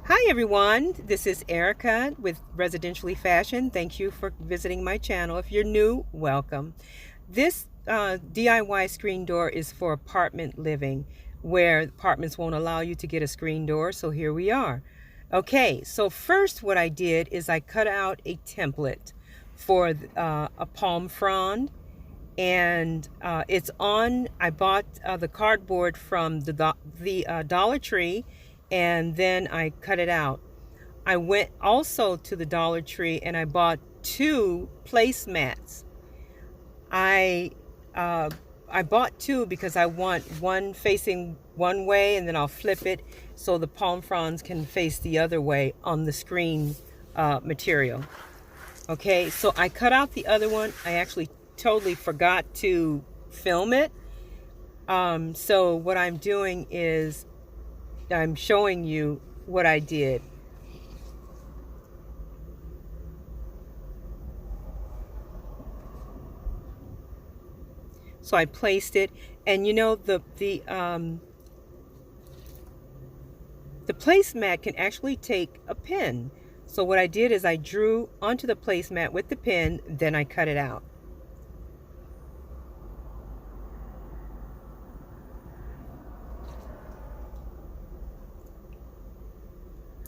Hi everyone, this is Erica with Residentially Fashion. Thank you for visiting my channel. If you're new, welcome. This DIY screen door is for apartment living where apartments won't allow you to get a screen door, so here we are. Okay, so first what I did is I cut out a template for a palm frond, and I bought the cardboard from the Dollar Tree, and then I cut it out. I went also to the Dollar Tree and I bought two placemats. I uh, I bought two because I want one facing one way, and then I'll flip it so the palm fronds can face the other way on the screen material. Okay, so I cut out the other one. I actually totally forgot to film it. So what I'm doing is I'm showing you what I did. So I placed it, and you know the placemat can actually take a pin. So what I did is I drew onto the placemat with the pin, then I cut it out.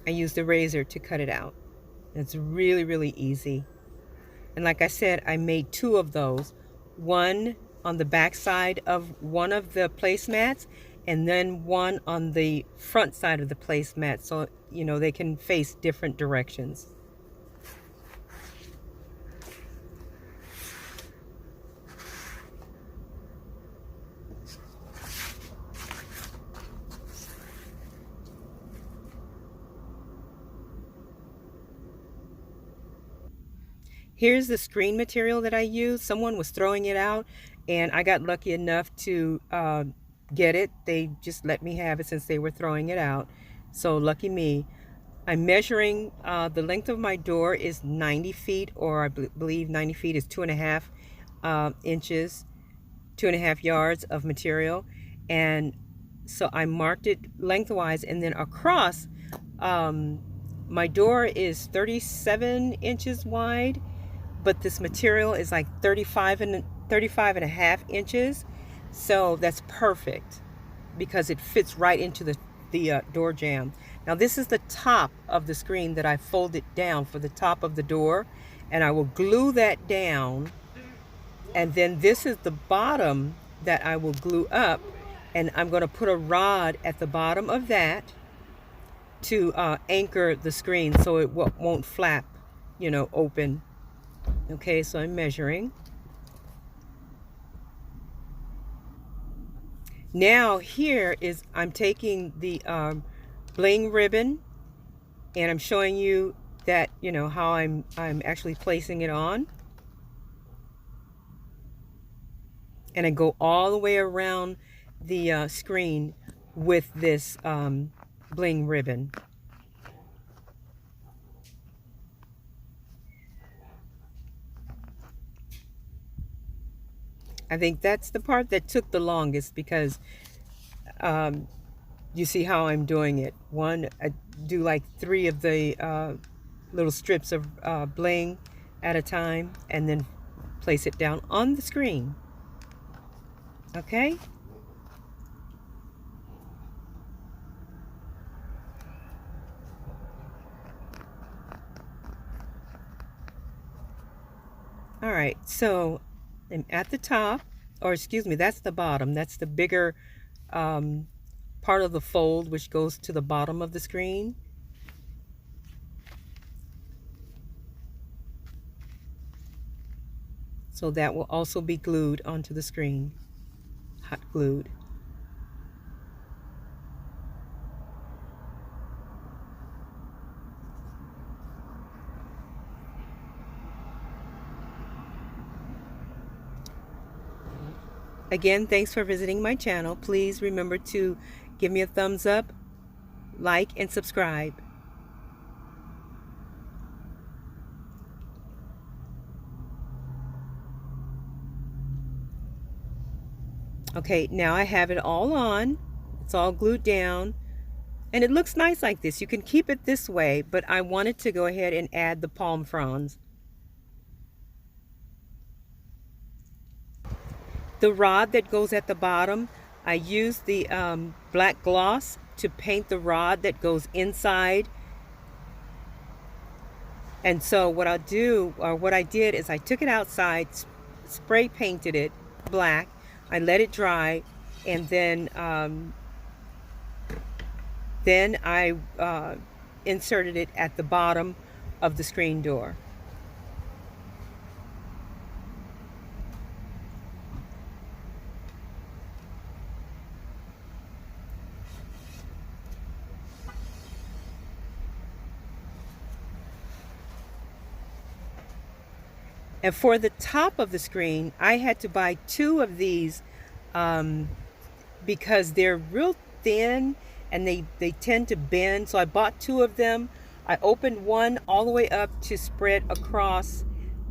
I used a razor to cut it out. It's really, really easy. And like I said, I made two of those. One on the back side of one of the placemats, and then one on the front side of the placemat, so you know they can face different directions. Here's the screen material that I used. Someone was throwing it out, and I got lucky enough to get it. They just let me have it since they were throwing it out. So lucky me. I'm measuring the length of my door is 90 feet, or I believe 90 feet is 2.5 inches, 2.5 yards of material. And so I marked it lengthwise, and then across, my door is 37 inches wide, but this material is like 35 and a half inches. So that's perfect because it fits right into the door jamb. Now this is the top of the screen that I folded down for the top of the door, and I will glue that down, and then this is the bottom that I will glue up, and I'm going to put a rod at the bottom of that to anchor the screen so it won't flap, you know, open. Okay, so I'm measuring. Now here is, I'm taking the bling ribbon, and I'm showing you that, you know, how I'm actually placing it on. And I go all the way around the screen with this bling ribbon. I think that's the part that took the longest because you see how I'm doing it. One, I do like 3 of the little strips of bling at a time, and then place it down on the screen. Okay? All right, so I'm at the top, or excuse me, that's the bottom. That's the bigger part of the fold, which goes to the bottom of the screen. So that will also be glued onto the screen, hot glued. Again, thanks for visiting my channel. Please remember to give me a thumbs up, like, and subscribe. Okay, now I have it all on. It's all glued down. And it looks nice like this. You can keep it this way, but I wanted to go ahead and add the palm fronds. The rod that goes at the bottom, I use the black gloss to paint the rod that goes inside. And so what I'll do, or what I did, is I took it outside, spray painted it black. I let it dry, and then I inserted it at the bottom of the screen door. And for the top of the screen, I had to buy 2 of these because they're real thin and they tend to bend. So I bought 2 of them. I opened one all the way up to spread across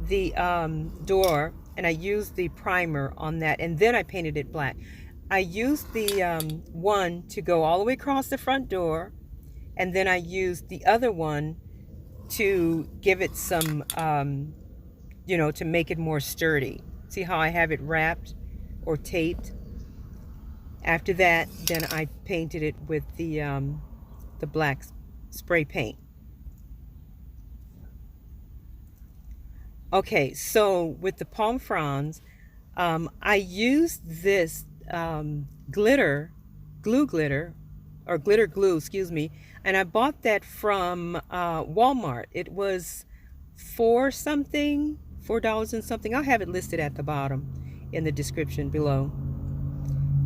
the door, and I used the primer on that, and then I painted it black. I used the one to go all the way across the front door, and then I used the other one to give it some to make it more sturdy. See how I have it wrapped or taped? After that, then I painted it with the black spray paint. Okay, so with the palm fronds, I used this glue glitter, or glitter glue, excuse me, and I bought that from Walmart. It was $4 and something. I'll have it listed at the bottom in the description below.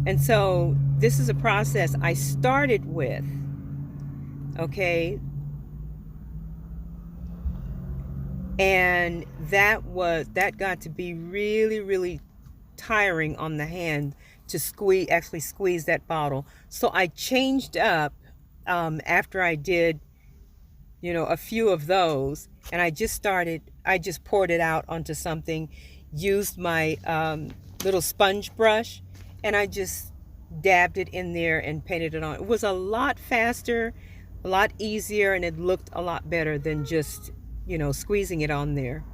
And so this is a process I started with, okay? And that got to be really, really tiring on the hand to actually squeeze that bottle. So I changed up after I did, a few of those, and I just poured it out onto something, used my little sponge brush, and I just dabbed it in there and painted it on. It was a lot faster, a lot easier, and it looked a lot better than just, squeezing it on there.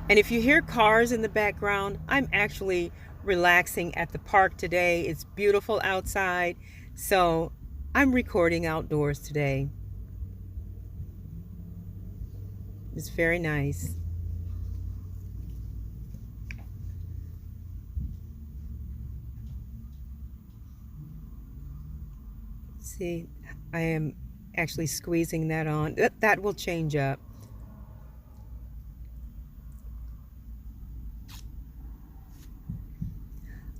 And if you hear cars in the background, I'm actually relaxing at the park today. It's beautiful outside, so I'm recording outdoors today. It's very nice. See, I am actually squeezing that on. That will change up.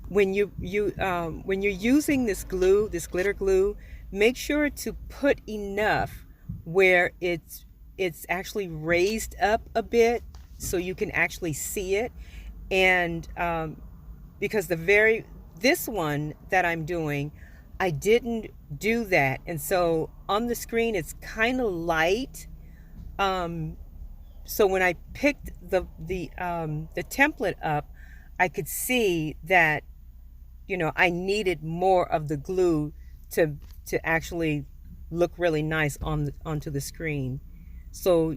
When you're using this glue, this glitter glue, make sure to put enough where it's actually raised up a bit so you can actually see it. And because this one that I'm doing, I didn't do that, and so on the screen it's kind of light. So when I picked the template up, I could see that I needed more of the glue to actually look really nice onto the screen. So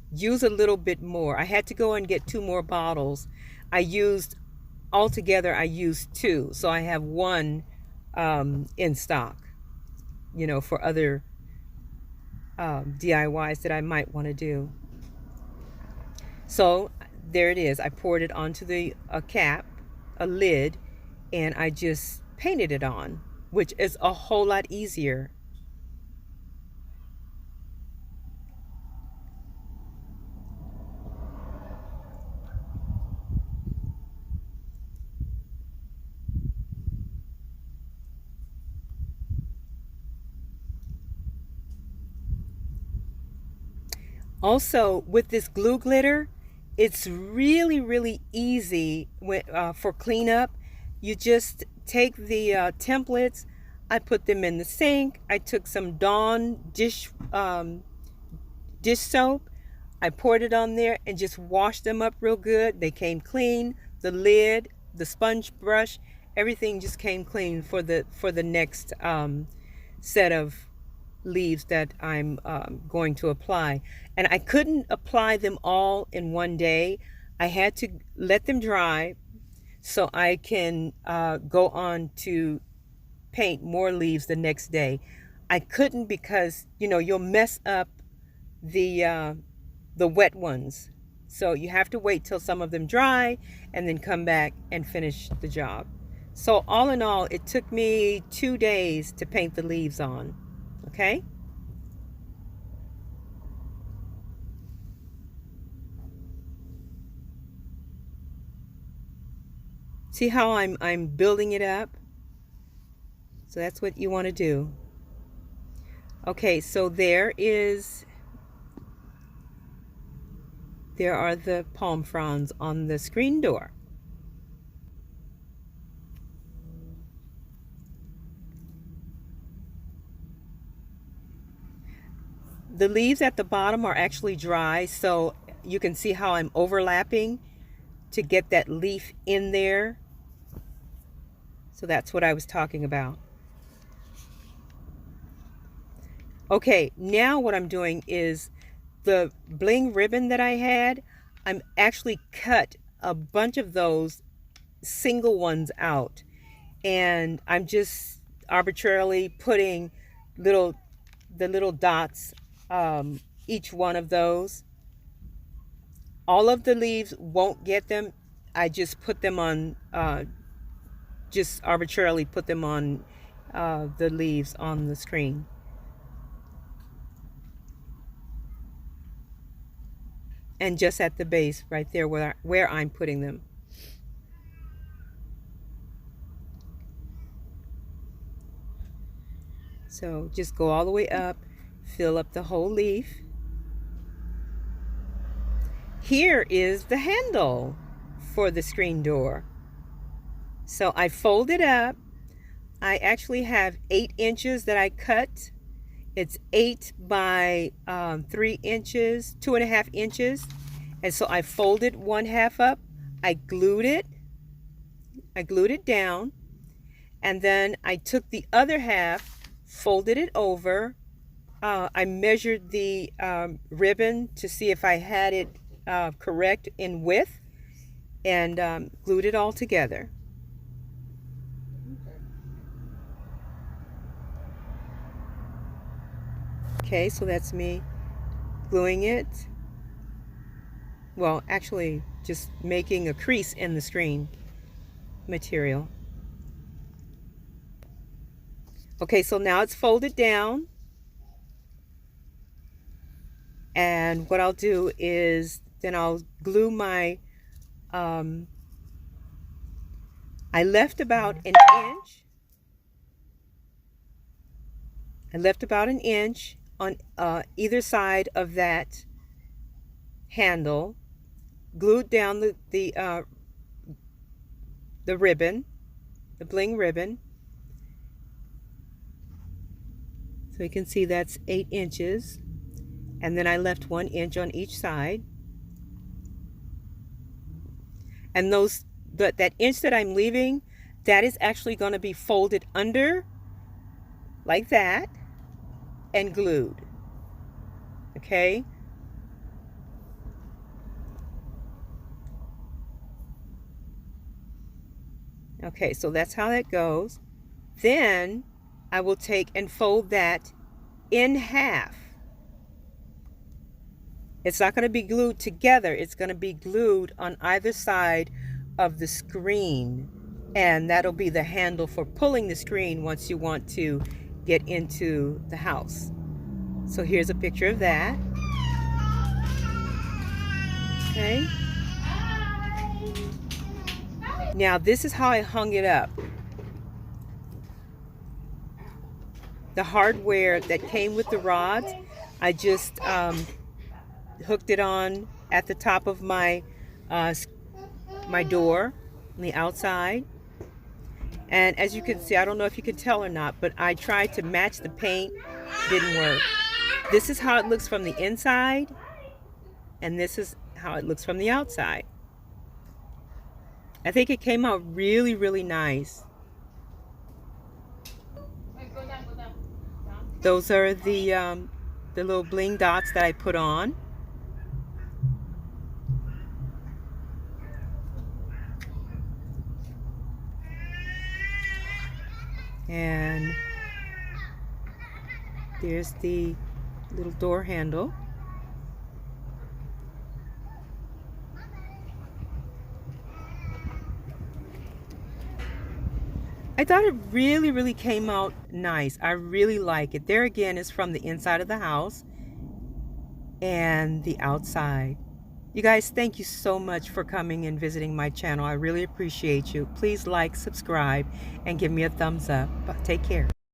use a little bit more. I had to go and get 2 more bottles. Altogether I used 2, so I have 1 in stock, for other DIYs that I might want to do. So there it is. I poured it onto a lid, and I just painted it on, which is a whole lot easier. Also, with this glue glitter, it's really, really easy for cleanup. You just take the templates. I put them in the sink. I took some Dawn dish soap. I poured it on there and just washed them up real good. They came clean. The lid, the sponge brush, everything just came clean for the next set of leaves that I'm going to apply. And I couldn't apply them all in one day. I had to let them dry so I can go on to paint more leaves the next day. I couldn't because, you know, you'll mess up the wet ones. So you have to wait till some of them dry and then come back and finish the job. So all in all, it took me 2 days to paint the leaves on. Okay? See how I'm building it up? So that's what you want to do. Okay, so there are the palm fronds on the screen door. The leaves at the bottom are actually dry, so you can see how I'm overlapping to get that leaf in there. So that's what I was talking about. Okay, now what I'm doing is the bling ribbon that I had, I'm actually cut a bunch of those single ones out, and I'm just arbitrarily putting the little dots, each one of those. All of the leaves won't get them. I just put them on, just arbitrarily put them on the leaves on the screen. And just at the base right there where I'm putting them. So just go all the way up, fill up the whole leaf. Here is the handle for the screen door. So I fold it up. I actually have 8 inches that I cut. It's 8 by 3 inches, 2.5 inches. And so I folded 1/2 up. I glued it down. And then I took the other half, folded it over. I measured the ribbon to see if I had it correct in width, and glued it all together. Okay, so that's me gluing it. Well, actually just making a crease in the screen material. Okay, so now it's folded down. And what I'll do is then I'll glue my, I left about an inch. I left about an inch on either side of that handle, glued down the ribbon, the bling ribbon. So you can see that's 8 inches. And then I left 1 inch on each side. And that inch that I'm leaving, that is actually going to be folded under like that and glued. Okay? Okay, so that's how that goes. Then I will take and fold that in half. It's not going to be glued together. It's going to be glued on either side of the screen. And that'll be the handle for pulling the screen once you want to get into the house. So here's a picture of that. Okay. Now this is how I hung it up. The hardware that came with the rods, I just hooked it on at the top of my door on the outside. And as you can see, I don't know if you can tell or not, but I tried to match the paint. Didn't work. This is how it looks from the inside, and this is how it looks from the outside. I think it came out really, really nice. Those are the little bling dots that I put on. And there's the little door handle. I thought it really, really came out nice. I really like it. There again is from the inside of the house and the outside. You guys, thank you so much for coming and visiting my channel. I really appreciate you. Please like, subscribe, and give me a thumbs up. Take care.